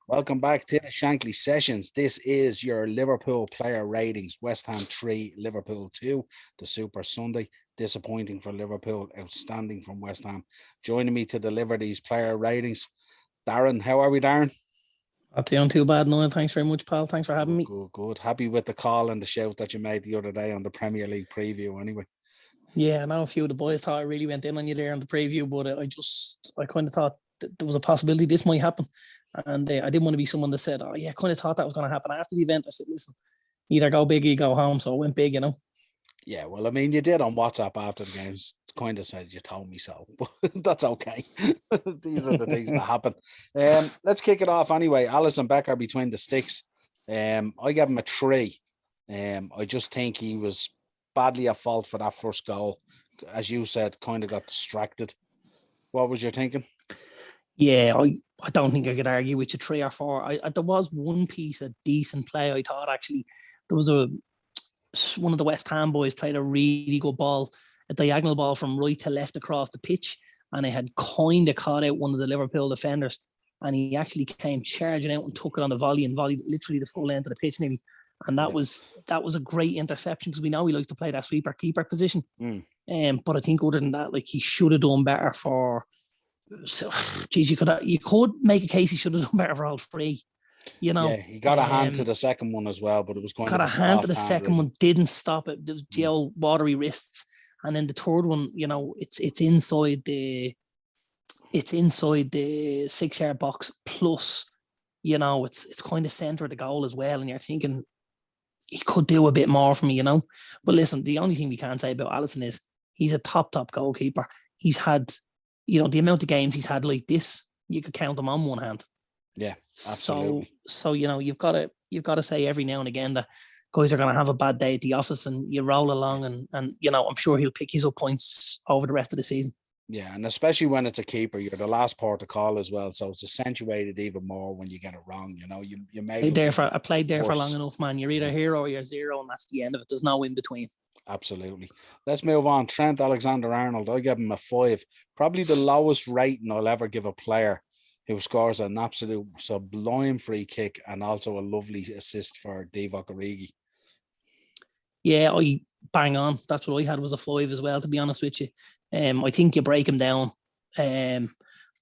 Welcome back to the Shankly Sessions. This is your Liverpool player ratings. West Ham 3, Liverpool 2. The Super Sunday. Disappointing for Liverpool. Outstanding from West Ham. Joining me to deliver these player ratings, Darren. How are we, Darren? Not doing too bad, Niall. Thanks very much, pal. Thanks for having me. Good. Happy with the call and the shout that you made the other day on the Premier League preview anyway. Yeah, I know a few of the boys thought I really went in on you there on the preview, but I kind of thought that there was a possibility this might happen. And I didn't want to be someone that said, oh yeah, I kind of thought that was going to happen after the event. I said, listen, either go big or you go home. So I went big, Yeah, well, I mean, you did on WhatsApp after the games, kind of said you told me so, but that's okay. These are the things that happen. Let's kick it off anyway. Alisson Becker between the sticks. I gave him a 3. I just think he was badly at fault for that first goal. As you said, kind of got distracted. What was your thinking? Yeah, I don't think I could argue with you 3 or 4. There was one piece of decent play. I thought actually there was one of the West Ham boys played a really good ball, a diagonal ball from right to left across the pitch, and it had kind of caught out one of the Liverpool defenders, and he actually came charging out and took it on the volley and volleyed literally the full end of the pitch nearly. And that was a great interception because we know he likes to play that sweeper keeper position. But I think other than that, like he should have done better for. So, geez, you could make a case he should have done better for all 3. Yeah, he got a hand to the second one as well, but it was going got to a hand to the second one, didn't stop it. There was the old watery wrists, and then the third one, it's inside the 6-yard box. Plus, it's kind of centre of the goal as well, and you're thinking he could do a bit more for me, But listen, the only thing we can say about Alisson is he's a top goalkeeper. He's had. The amount of games he's had like this, you could count them on one hand. Yeah, absolutely. So you've got to say every now and again that guys are going to have a bad day at the office, and you roll along, and I'm sure he'll pick his up points over the rest of the season. Yeah, and especially when it's a keeper, you're the last port of call as well, so it's accentuated even more when you get it wrong. You made I played there for long enough, man. You're either hero or you're zero, and that's the end of it. There's no in between. Absolutely. Let's move on. Trent Alexander-Arnold, I give him a 5. Probably the lowest rating I'll ever give a player who scores an absolute sublime free kick and also a lovely assist for Divock Origi. Yeah, I bang on. That's what I had was a 5 as well, to be honest with you. I think you break him down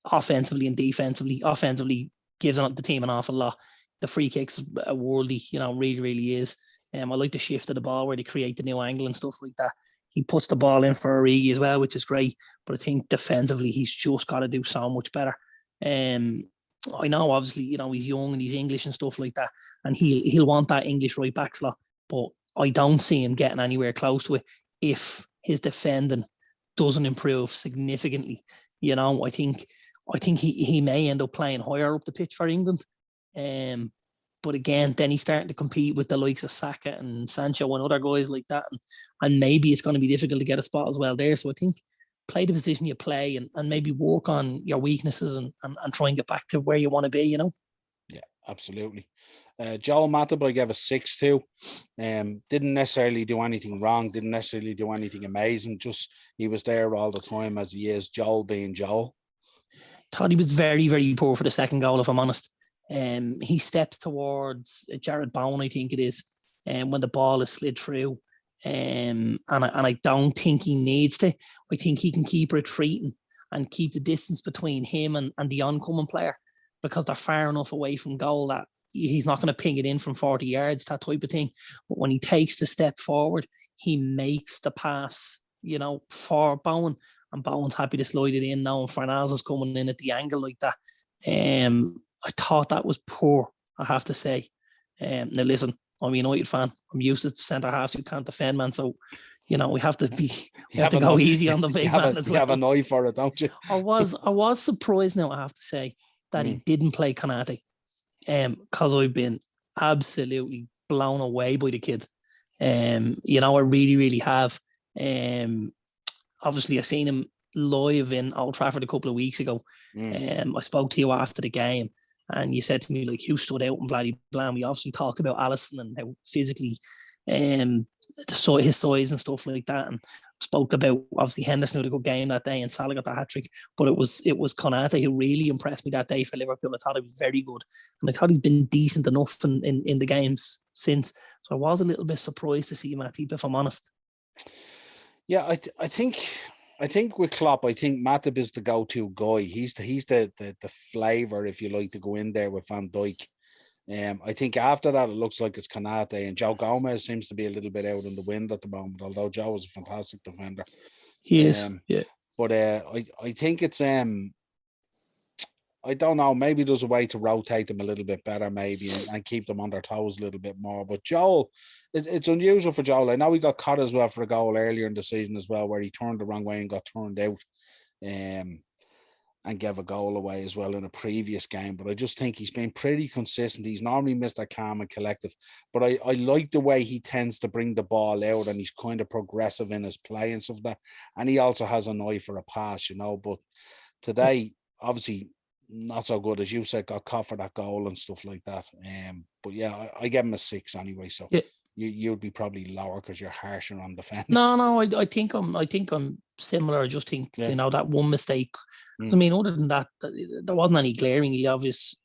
offensively and defensively. Offensively gives the team an awful lot. The free kicks are worldly, really, really is. I like the shift of the ball where they create the new angle and stuff like that. He puts the ball in for Origi as well, which is great. But I think defensively, he's just got to do so much better. I know, obviously, he's young and he's English and stuff like that, and he'll want that English right back slot. But I don't see him getting anywhere close to it if his defending doesn't improve significantly. I think he may end up playing higher up the pitch for England. But again, then he's starting to compete with the likes of Saka and Sancho and other guys like that. And maybe it's going to be difficult to get a spot as well there. So I think play the position you play and maybe work on your weaknesses and try and get back to where you want to be, Yeah, absolutely. Joel Matip, I gave a 6 to. Didn't necessarily do anything wrong. Didn't necessarily do anything amazing. Just he was there all the time as he is. Joel being Joel. Thought he was very, very poor for the second goal, if I'm honest. He steps towards Jared Bowen, I think it is, when the ball is slid through. And I don't think he needs to. I think he can keep retreating and keep the distance between him and the oncoming player, because they're far enough away from goal that he's not going to ping it in from 40 yards, that type of thing. But when he takes the step forward, he makes the pass, for Bowen, and Bowen's happy to slide it in now, and Fernandez is coming in at the angle like that. I thought that was poor, I have to say. Now listen, I'm a United fan. I'm used to centre halves who can't defend, man. So, we have to go easy on the big man as well. You have an eye for it, don't you? I was surprised now, I have to say, that he didn't play Konate. Because I've been absolutely blown away by the kid. I really, really have. Obviously, I seen him live in Old Trafford a couple of weeks ago. I spoke to you after the game, and you said to me, like, who stood out and bloody blam. We obviously talked about Alisson and how physically his size and stuff like that. And spoke about obviously Henderson had a good game that day and Salah got the hat-trick, but it was Konate who really impressed me that day for Liverpool. I thought he was very good, and I thought he's been decent enough in the games since. So I was a little bit surprised to see Matip, if I'm honest. Yeah, I think with Klopp, I think Matip is the go-to guy. He's the flavour, if you like, to go in there with Van Dijk. I think after that, it looks like it's Konate, and Joe Gomez seems to be a little bit out in the wind at the moment, although Joe is a fantastic defender. He is, yeah. But I think it's I don't know, maybe there's a way to rotate them a little bit better, maybe, and keep them on their toes a little bit more. But Joel, it's unusual for Joel. I know he got caught as well for a goal earlier in the season as well, where he turned the wrong way and got turned out. And gave a goal away as well in a previous game. But I just think he's been pretty consistent. He's normally Mr. Calm and collective. But I like the way he tends to bring the ball out, and he's kind of progressive in his play and stuff like that. And he also has an eye for a pass, you know. But today, obviously, not so good, as you said, got caught for that goal and stuff like that. But yeah, I give him a 6 anyway. So yeah. You'd be probably lower because you're harsher on defense. No, I think I'm similar. I just think that one mistake. Because I mean, other than that, there wasn't any glaringly obvious,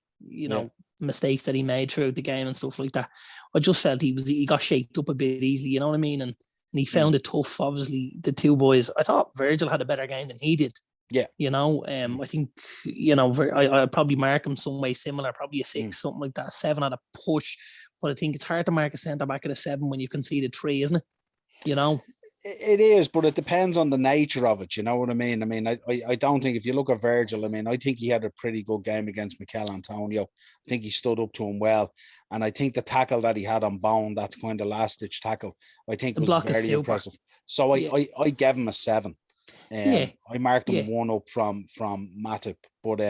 mistakes that he made throughout the game and stuff like that. I just felt he got shaped up a bit easily. You know what I mean? And he found it tough. Obviously, the two boys. I thought Virgil had a better game than he did. Yeah. I think I'd probably mark him some way similar, probably a 6, something like that, 7 at a push. But I think it's hard to mark a centre back at a 7 when you've conceded 3, isn't it? It is, but it depends on the nature of it. You know what I mean? I mean, I don't think, if you look at Virgil, I mean, I think he had a pretty good game against Mikel Antonio. I think he stood up to him well. And I think the tackle that he had on Bone, that kind of last-ditch tackle, I think was very impressive. So I gave him a 7. I marked him 1 up from Matip. But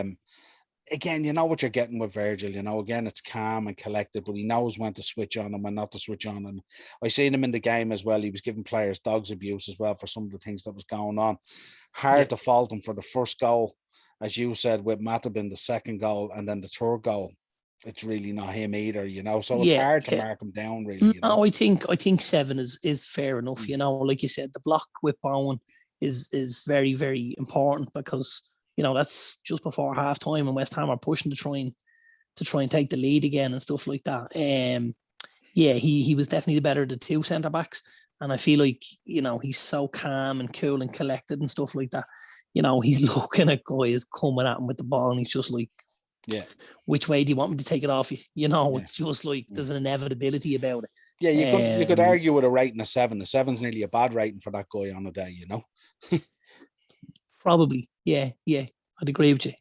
again, you know what you're getting with Virgil. Again, it's calm and collected, but he knows when to switch on and when not to switch on. And I seen him in the game as well. He was giving players dogs abuse as well for some of the things that was going on. Hard to fault him for the first goal, as you said, with Matip in the second goal, and then the third goal. It's really not him either, So it's hard to mark him down, really. No, I think 7 is fair enough. Like you said, the block with Bowen is very, very important because that's just before half time, and West Ham are pushing to try and take the lead again and stuff like that. He was definitely the better of the 2 centre backs, and I feel like he's so calm and cool and collected and stuff like that. He's looking at guys coming at him with the ball, and he's just like, which way do you want me to take it off you? It's just like there's an inevitability about it. Yeah, you could argue with a rating of 7. The 7's nearly a bad rating for that guy on a day, Probably, yeah, I'd agree with you.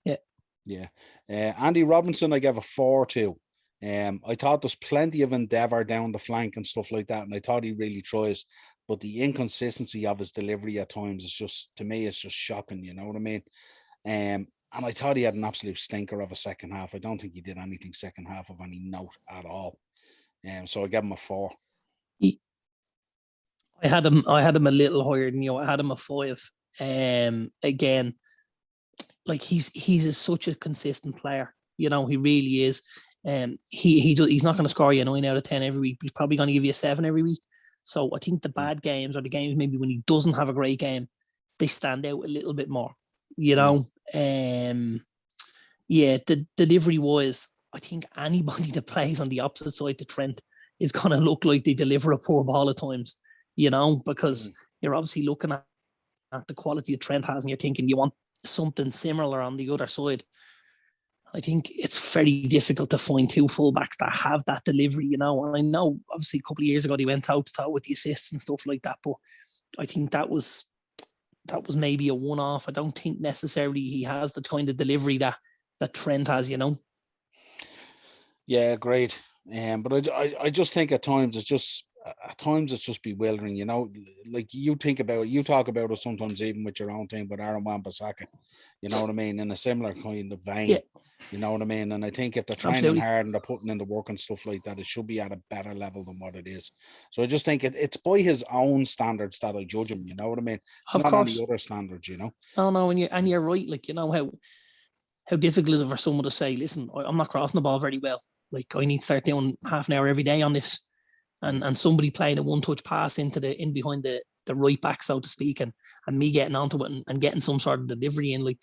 Yeah. Andy Robinson, I gave a 4 to. I thought there's plenty of endeavour down the flank and stuff like that, and I thought he really tries, but the inconsistency of his delivery at times is just, to me, it's just shocking. You know what I mean? And I thought he had an absolute stinker of a second half. I don't think he did anything second half of any note at all. So I gave him a 4. I had him a little higher than you. I had him a 5. Again, like he's such a consistent player. He really is. He's not going to score you a 9 out of 10 every week. He's probably going to give you a 7 every week. So I think the bad games, or the games maybe when he doesn't have a great game, they stand out a little bit more. The delivery wise, I think anybody that plays on the opposite side to Trent is going to look like they deliver a poor ball at times. Because you're obviously looking at the quality that Trent has, and you're thinking you want something similar on the other side. I think it's very difficult to find 2 fullbacks that have that delivery, And I know, obviously, a couple of years ago, they went toe to toe with the assists and stuff like that. But I think that was maybe a one-off. I don't think necessarily he has the kind of delivery that Trent has, Yeah, great. But I just think at times it's just bewildering, like you talk about it sometimes even with your own team with Aaron Wan-Bissaka, you know what I mean, in a similar kind of vein, you know what I mean. And I think if they're training hard and they're putting in the work and stuff like that, it should be at a better level than what it is. So I just think it's by his own standards that I judge him, you know what I mean. It's of not course. any other standards, No, and you're right, like, how difficult is it for someone to say, listen, I'm not crossing the ball very well, like I need to start doing half an hour every day on this. And somebody playing a one-touch pass in behind the the right back, so to speak, and me getting onto it and getting some sort of delivery in. Like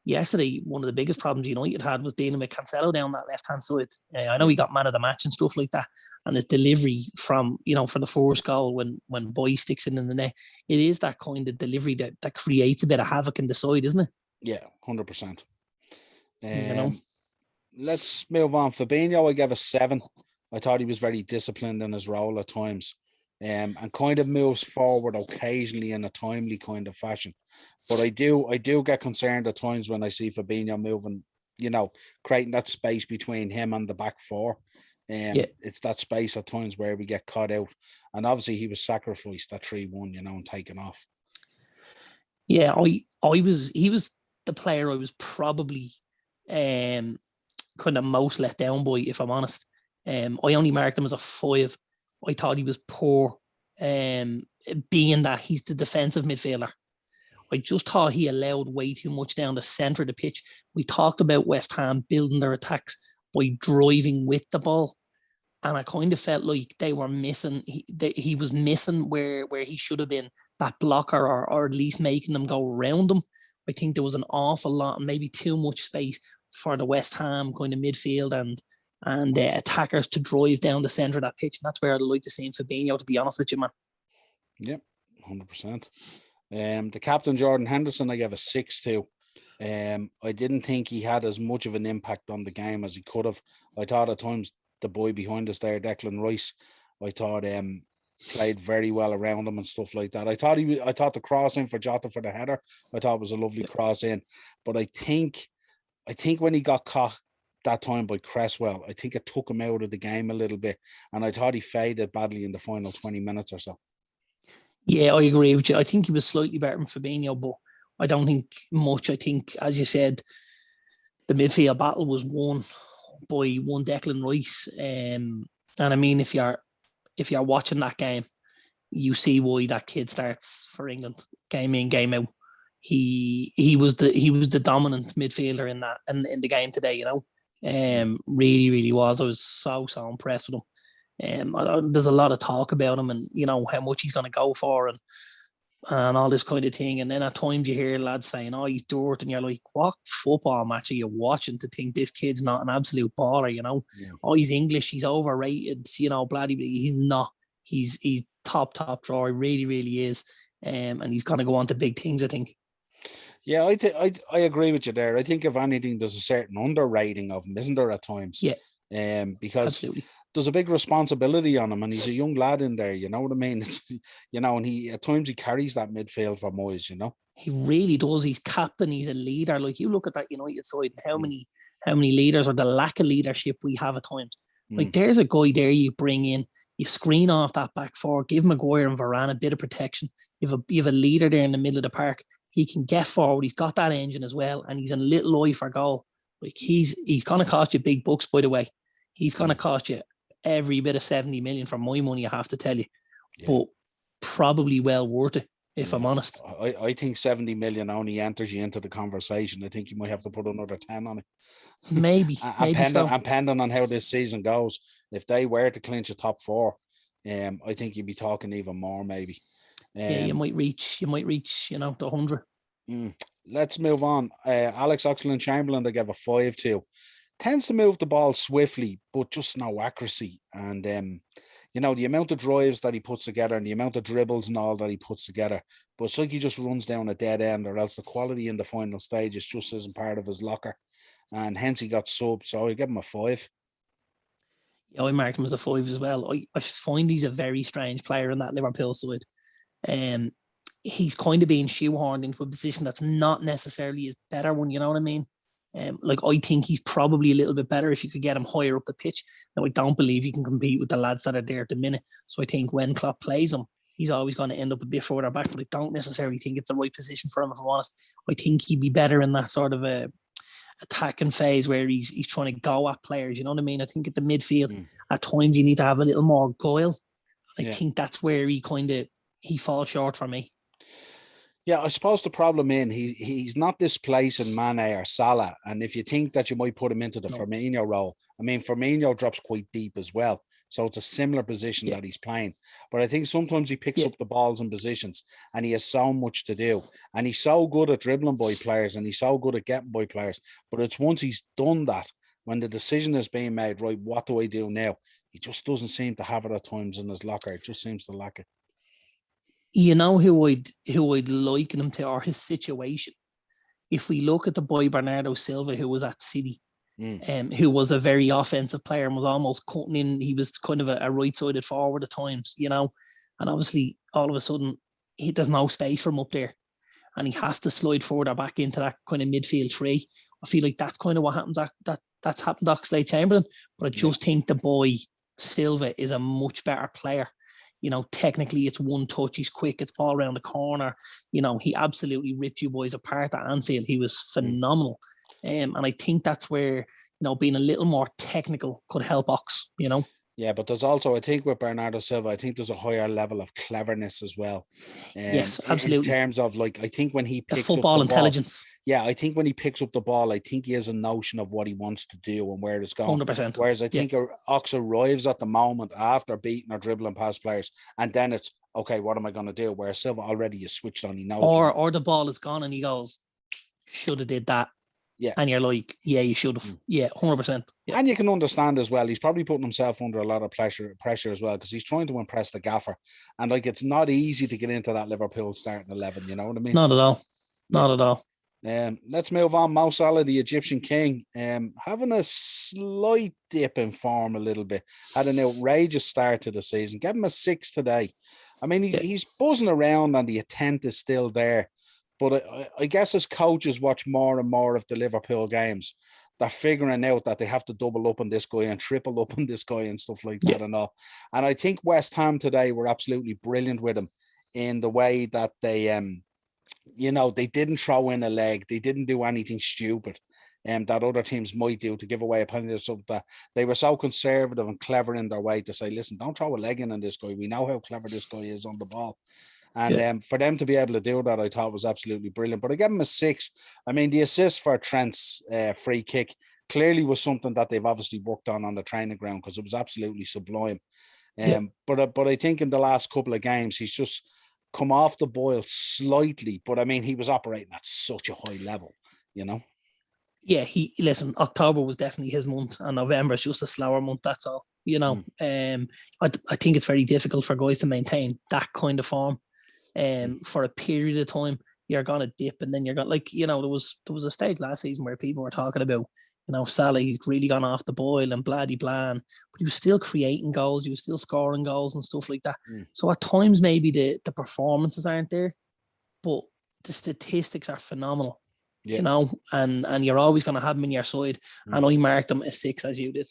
yesterday, one of the biggest problems United had was dealing with Cancelo down that left-hand side. I know he got man of the match and stuff like that, and his delivery from, for the first goal when Boy sticks in the net, it is that kind of delivery that creates a bit of havoc in the side, isn't it? Yeah, 100%. You Let's move on. Fabinho, I gave a 7. I thought he was very disciplined in his role at times, and kind of moves forward occasionally in a timely kind of fashion. But I do get concerned at times when I see Fabinho moving, creating that space between him and the back four. It's that space at times where we get caught out. And obviously he was sacrificed at 3-1, and taken off. Yeah, he was the player I was probably kind of most let down by, if I'm honest. I only marked him as a 5. I thought he was poor, being that he's the defensive midfielder. I just thought he allowed way too much down the centre of the pitch. We talked about West Ham building their attacks by driving with the ball. And I kind of felt like they were missing, he was missing where he should have been, that blocker, or at least making them go around him. I think there was an awful lot, maybe too much space for the West Ham kind of midfield and attackers to drive down the centre of that pitch. And that's where I'd like to see Fabinho, to be honest with you, man. Yep, 100%. The captain, Jordan Henderson, I gave a 6 to. I didn't think he had as much of an impact on the game as he could have. I thought at times the boy behind us there, Declan Royce, I thought played very well around him and stuff like that. I thought the cross in for Jota for the header, I thought was a lovely cross in. But I think when he got caught that time by Cresswell, I think it took him out of the game a little bit, and I thought he faded badly in the final 20 minutes or so. Yeah, I agree with you. I think he was slightly better than Fabinho, but I don't think much. I think, as you said, the midfield battle was won by one Declan Royce. And I mean, if you're watching that game, you see why that kid starts for England game in, game out. He was the dominant midfielder in the game today, really, really was. I was so impressed with him. There's a lot of talk about him and how much he's going to go for and all this kind of thing. And then at times you hear lads saying, "Oh, he's dirt," and you're like, "What football match are you watching to think this kid's not an absolute baller?" Yeah. "Oh, he's English, he's overrated," bloody. He's not. He's top drawer. He really, really is. And he's going to go on to big things, I think. Yeah, I agree with you there. I think if anything, there's a certain underrating of him, isn't there, at times? Yeah. Because absolutely. There's a big responsibility on him, and he's a young lad in there, you know what I mean? It's, and he at times he carries that midfield for Moyes, He really does. He's captain, he's a leader. Like, you look at that United side, how many leaders, or the lack of leadership we have at times. Like, there's a guy there you bring in, you screen off that back four, give Maguire and Varane a bit of protection. You have a leader there in the middle of the park. He can get forward. He's got that engine as well, and he's a little eye for goal. Like, he's going to cost you big bucks, by the way. He's going to cost you every bit of 70 million for my money, I have to tell you. But probably well worth it, if I'm honest. I think 70 million only enters you into the conversation. I think you might have to put another 10 on it. Maybe. And pending on how this season goes, if they were to clinch a top 4, I think you'd be talking even more, maybe. You might reach, the 100. Let's move on. Alex Oxlade-Chamberlain, they gave a 5 to. Tends to move the ball swiftly, but just no accuracy. And, the amount of drives that he puts together and the amount of dribbles and all that he puts together, but it's like he just runs down a dead end, or else the quality in the final stages just isn't part of his locker. And hence he got subbed. So I give him a 5. Yeah, I marked him as a 5 as well. I find he's a very strange player in that Liverpool side. He's kind of being shoehorned into a position that's not necessarily his better one, you know what I mean? I think he's probably a little bit better if you could get him higher up the pitch. Now, I don't believe he can compete with the lads that are there at the minute. So I think when Klopp plays him, he's always going to end up a bit further back, but I don't necessarily think it's the right position for him, if I'm honest. I think he'd be better in that sort of a attacking phase where he's trying to go at players, you know what I mean? I think at the midfield, at times you need to have a little more guile. I think that's where he falls short for me. Yeah, I suppose the problem he's not displacing Mane or Salah, and if you think that you might put him into the Firmino role, I mean, Firmino drops quite deep as well, So it's a similar position Yeah. that he's playing. But I think sometimes he picks Yeah. up the balls and positions and he has so much to do. And he's so good at dribbling by players and he's so good at getting by players. But it's once he's done that, when the decision is being made, right, what do I do now? He just doesn't seem to have it at times in his locker. It just seems to lack it. You know who I'd liken him to, or his situation? If we look at the boy Bernardo Silva, who was at City, who was a very offensive player and was almost cutting in. He was kind of a right-sided forward at times, you know, and obviously all of a sudden there's no space for him up there, and he has to slide forward or back into that kind of midfield three. I feel like that's kind of what happens. That's happened to Oxlade-Chamberlain, but I just think the boy Silva is a much better player. You know, technically it's one touch, he's quick, it's ball around the corner. You know, he absolutely ripped you boys apart at Anfield. He was phenomenal. And I think that's where, you know, being a little more technical could help Ox, you know. Yeah, but there's also, I think with Bernardo Silva, I think there's a higher level of cleverness as well. Yes, absolutely. In terms of, like, I think when he picks the football up the intelligence. Ball, yeah, I think when he picks up the ball, I think he has a notion of what he wants to do and where it's going. 100%. Whereas I think Ox arrives at the moment after beating or dribbling past players, and then it's, okay, what am I going to do? Where Silva already is switched on, he knows. Or the ball is gone and he goes, should have did that. Yeah. And you're like, yeah, you should have. Yeah, 100%. Yeah. And you can understand as well, he's probably putting himself under a lot of pressure as well, because he's trying to impress the gaffer. And like, it's not easy to get into that Liverpool starting 11, you know what I mean? Not at all. Not at all. Let's move on. Mo Salah, the Egyptian king, having a slight dip in form a little bit. Had an outrageous start to the season. Gave him a 6 today. I mean, he's buzzing around and the intent is still there. But I guess as coaches watch more and more of the Liverpool games, they're figuring out that they have to double up on this guy and triple up on this guy and stuff like that and all. And I think West Ham today were absolutely brilliant with him in the way that they, you know, they didn't throw in a leg. They didn't do anything stupid that other teams might do to give away a penalty or something. That they were so conservative and clever in their way to say, listen, don't throw a leg in on this guy. We know how clever this guy is on the ball. And for them to be able to do that, I thought was absolutely brilliant. But I gave him a 6. I mean, the assist for Trent's free kick clearly was something that they've obviously worked on the training ground, because it was absolutely sublime. But I think in the last couple of games, he's just come off the boil slightly. But I mean, he was operating at such a high level, you know? Yeah, listen, October was definitely his month, and November is just a slower month, that's all. You know, I think it's very difficult for guys to maintain that kind of form. For a period of time. You're gonna dip, and then you're gonna, like, you know, there was a stage last season where people were talking about, you know, Salah, he's really gone off the boil and blah blah, but he was still creating goals, he was still scoring goals and stuff like that. So at times maybe the performances aren't there, but the statistics are phenomenal. You know, and you're always gonna have him in your side. And I marked him a 6 as you did.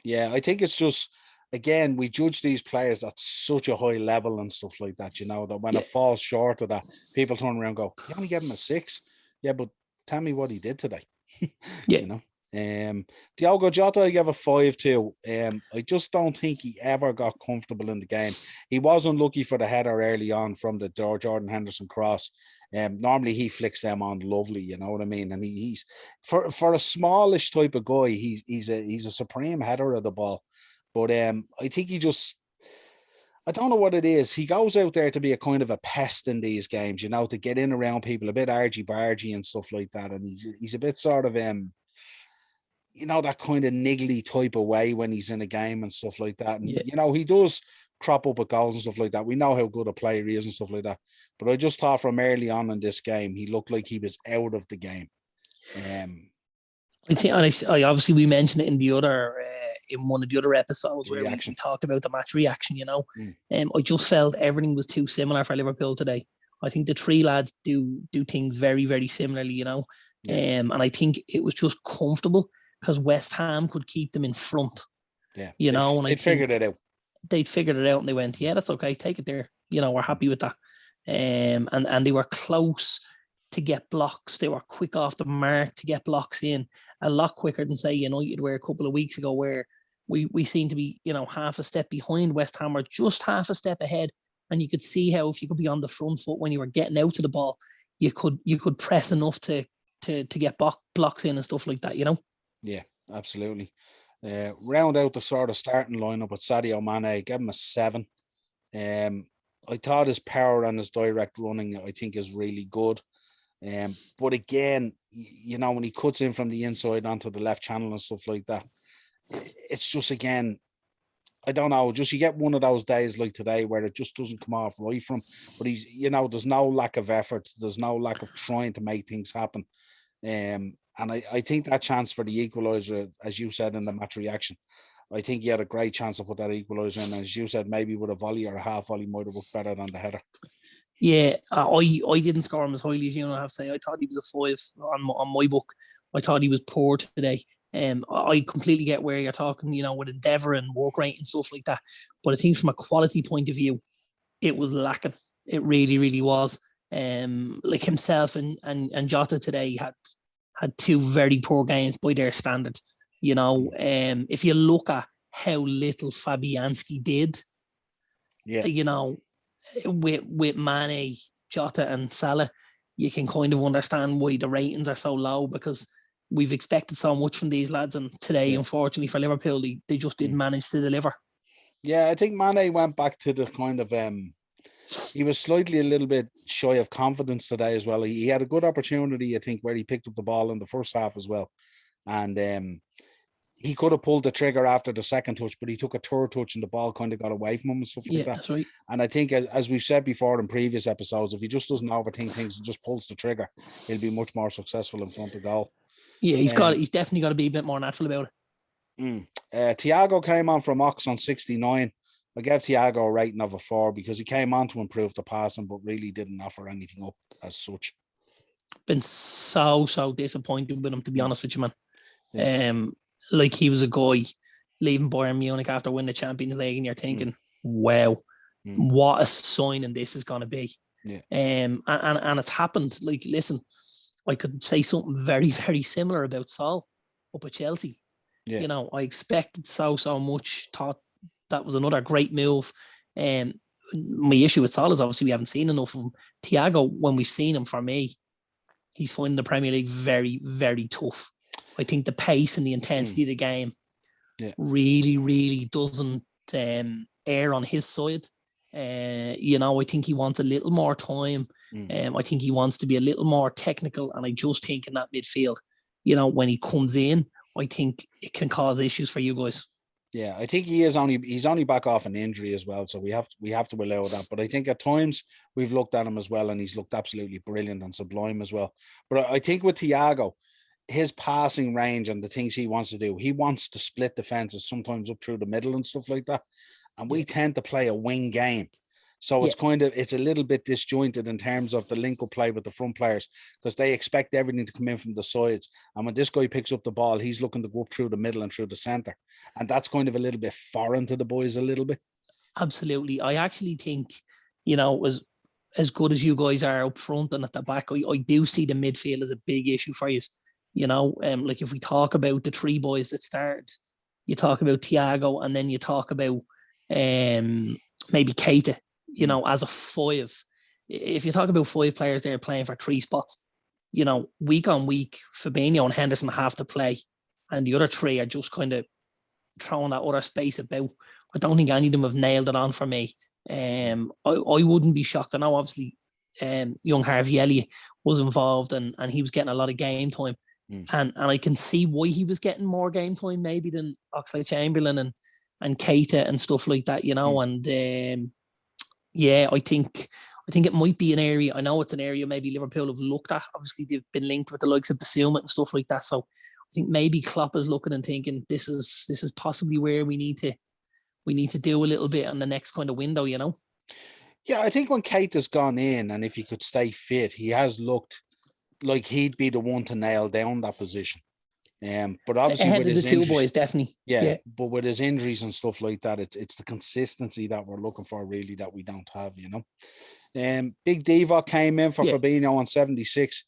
Yeah, I think it's just, again, we judge these players at such a high level and stuff like that, you know, that when it falls short of that, people turn around and go, you only gave him a 6? Yeah, but tell me what he did today. You know? Diogo Jota, I gave a 5 to. I just don't think he ever got comfortable in the game. He was unlucky for the header early on from the Jordan Henderson cross. Normally he flicks them on lovely, you know what I mean? And he's for a smallish type of guy, he's a supreme header of the ball. But I think I don't know what it is. He goes out there to be a kind of a pest in these games, you know, to get in around people, a bit argy-bargy and stuff like that. And he's a bit sort of, you know, that kind of niggly type of way when he's in a game and stuff like that. And, you know, he does crop up at goals and stuff like that. We know how good a player he is and stuff like that. But I just thought from early on in this game, he looked like he was out of the game. I think, and I obviously we mentioned it in the other in one of the other episodes where we talked about the match reaction. You know, I just felt everything was too similar for Liverpool today. I think the three lads do things very, very similarly. You know, and I think it was just comfortable because West Ham could keep them in front. Yeah, you know, and they figured it out. They'd figured it out, and they went, "Yeah, that's okay. Take it there." You know, we're happy with that. And they were close to get blocks. They were quick off the mark to get blocks in, a lot quicker than, say, United were a couple of weeks ago, where we seem to be, you know, half a step behind West Ham or just half a step ahead. And you could see how if you could be on the front foot when you were getting out to the ball, you could press enough to get blocks in and stuff like that, you know? Yeah, absolutely. Round out the sort of starting lineup with Sadio Mane, give him a 7. I thought his power and his direct running, I think, is really good. But again, you know, when he cuts in from the inside onto the left channel and stuff like that, it's just, again, I don't know, just you get one of those days like today where it just doesn't come off right from. But he's, you know, there's no lack of effort. There's no lack of trying to make things happen. And I think that chance for the equaliser, as you said in the match reaction, I think he had a great chance to put that equaliser in. And as you said, maybe with a volley or a half volley might have worked better than the header. Yeah, I didn't score him as highly as you, I have to say. I thought he was a 5 on my book. I thought he was poor today. I completely get where you're talking, you know, with endeavour and work rate and stuff like that. But I think from a quality point of view, it was lacking. It really, really was. Like himself and Jota today had 2 very poor games by their standard. You know, if you look at how little Fabianski did, you know, with Mane, Jota and Salah, you can kind of understand why the ratings are so low, because we've expected so much from these lads, and today, unfortunately for Liverpool, they just didn't manage to deliver. Yeah, I think Mane went back to the kind of he was slightly a little bit shy of confidence today as well. He had a good opportunity, I think, where he picked up the ball in the first half as well, and he could have pulled the trigger after the second touch, but he took a third touch and the ball kind of got away from him and stuff like that. That's right. And I think, as we've said before in previous episodes, if he just doesn't overthink things and just pulls the trigger, he'll be much more successful in front of goal. Yeah, he's definitely got to be a bit more natural about it. Thiago came on from Ox on 69. I gave Thiago a rating of a 4 because he came on to improve the passing, but really didn't offer anything up as such. Been so disappointed with him, to be honest with you, man. Like, he was a guy leaving Bayern Munich after winning the Champions League, and you're thinking, wow, what a signing this is going to be. And it's happened. Like, listen, I could say something very, very similar about Saul up at Chelsea. You know, I expected so much, thought that was another great move. My issue with Saul is obviously we haven't seen enough of him. Thiago, when we've seen him, for me, he's finding the Premier League very, very tough. I think the pace and the intensity of the game really, really doesn't err on his side. You know, I think he wants a little more time. I think he wants to be a little more technical. And I just think in that midfield, you know, when he comes in, I think it can cause issues for you guys. Yeah, I think he's only back off an injury as well, so we have to allow that. But I think at times we've looked at him as well, and he's looked absolutely brilliant and sublime as well. But I think with Thiago, his passing range and the things he wants to do, he wants to split defenses sometimes up through the middle and stuff like that. And we tend to play a wing game. So it's a little bit disjointed in terms of the link-up play with the front players, because they expect everything to come in from the sides. And when this guy picks up the ball, he's looking to go up through the middle and through the centre. And that's kind of a little bit foreign to the boys a little bit. Absolutely. I actually think, you know, as good as you guys are up front and at the back, I do see the midfield as a big issue for you. You know, like if we talk about the 3 boys that started, you talk about Thiago, and then you talk about maybe Keita, you know, as a 5. If you talk about 5 players there playing for 3 spots, you know, week on week, Fabinho and Henderson have to play, and the other 3 are just kind of throwing that other space about. I don't think any of them have nailed it on for me. I wouldn't be shocked. I know obviously young Harvey Elliott was involved, and he was getting a lot of game time. And I can see why he was getting more game time maybe than Oxlade-Chamberlain and Keita and stuff like that, you know. And I think it might be an area. I know it's an area maybe Liverpool have looked at. Obviously, they've been linked with the likes of Basuma and stuff like that. So I think maybe Klopp is looking and thinking this is possibly where we need to do a little bit on the next kind of window, you know. Yeah, I think when Keita's gone in, and if he could stay fit, he has looked like he'd be the one to nail down that position. But obviously ahead with of his the 2 injuries, boys, definitely. But with his injuries and stuff like that, it's the consistency that we're looking for really that we don't have, you know. Big Divock came in for Fabinho on 76.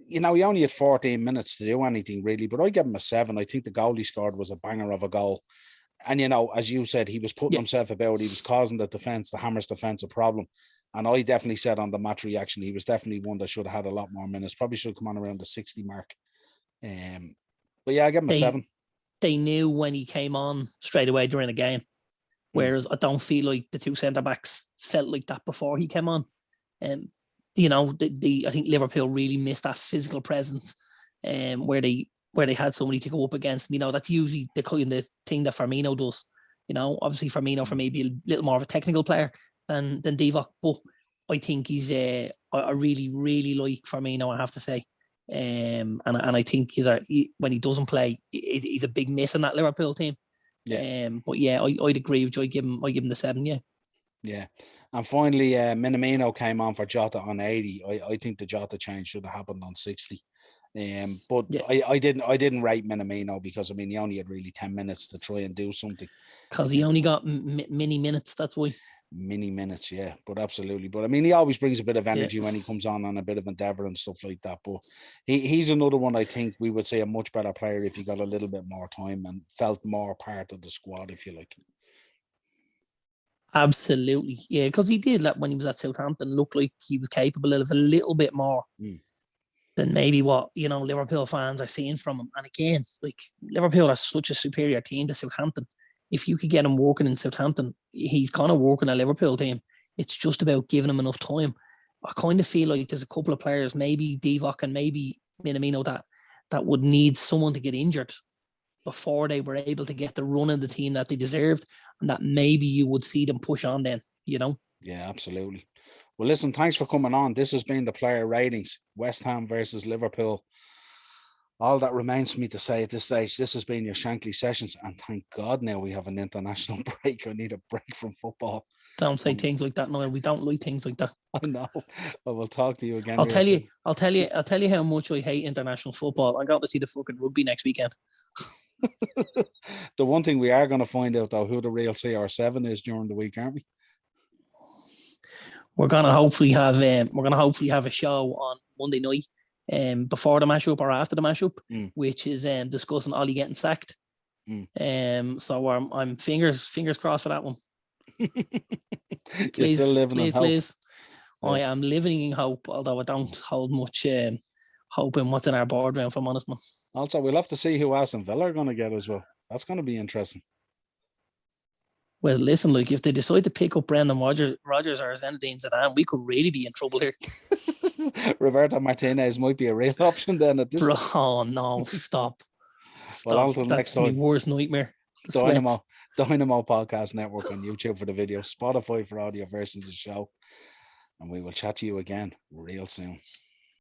You know, he only had 14 minutes to do anything really, but I give him a 7. I think the goal he scored was a banger of a goal. And, you know, as you said, he was putting himself about. He was causing the Hammers defence a problem. And I definitely said on the match reaction, he was definitely one that should have had a lot more minutes. Probably should have come on around the 60 mark. But yeah, I give him a 7. they knew when he came on straight away during the game. Whereas I don't feel like the two centre backs felt like that before he came on. And I think Liverpool really missed that physical presence, where they had somebody to go up against. That's usually the kind of thing that Firmino does. Obviously Firmino for maybe a little more of a technical player than Divock, but I think he's I really, really like Firmino, I have to say. And I think when he doesn't play, he's a big miss in that Liverpool team. Yeah. But yeah, I'd agree with you. I give him the 7. Yeah. Yeah. And finally, Minamino came on for Jota on 80. I think the Jota change should have happened on 60. But yeah. I didn't rate Minamino because he only had really 10 minutes to try and do something. Because he only got mini minutes, that's why. Mini minutes, yeah, but absolutely. But he always brings a bit of energy when he comes on a bit of endeavour and stuff like that. But he's another one I think we would say a much better player if he got a little bit more time and felt more part of the squad, if you like. Absolutely, yeah, because he did, when he was at Southampton, look like he was capable of a little bit more than maybe what Liverpool fans are seeing from him. And again, Liverpool are such a superior team to Southampton. If you could get him working in Southampton, he's kind of working a Liverpool team. It's just about giving him enough time. I kind of feel like there's a couple of players, maybe Divock and maybe Minamino, that would need someone to get injured before they were able to get the run in the team that they deserved, and that maybe you would see them push on then, Yeah, absolutely. Well, listen, thanks for coming on. This has been the player ratings, West Ham versus Liverpool. All that remains for me to say at this stage, this has been your Shankly Sessions, and thank God now we have an international break. I need a break from football. Don't say things like that, Niall. We don't like things like that. I know. I will talk to you again. I'll tell you how much I hate international football. I'm going to see the fucking rugby next weekend. The one thing we are going to find out though, who the real CR7 is during the week, aren't we? We're gonna hopefully have a show on Monday night, before the mashup or after the mashup, which is discussing Ollie getting sacked. So I'm fingers crossed for that one. You're still living in hope. Please. Yeah. I am living in hope, although I don't hold much hope in what's in our boardroom, if I'm honest, man. Also, we'll have to see who Aston Villa are going to get as well. That's going to be interesting. Well, listen, if they decide to pick up Brendan Rodgers or Zinedine Zidane, we could really be in trouble here. Roberto Martinez might be a real option then at this time. Oh, no, stop. Well, until next time. That's my worst nightmare. Dynamo Podcast Network on YouTube for the video, Spotify for audio versions of the show. And we will chat to you again real soon.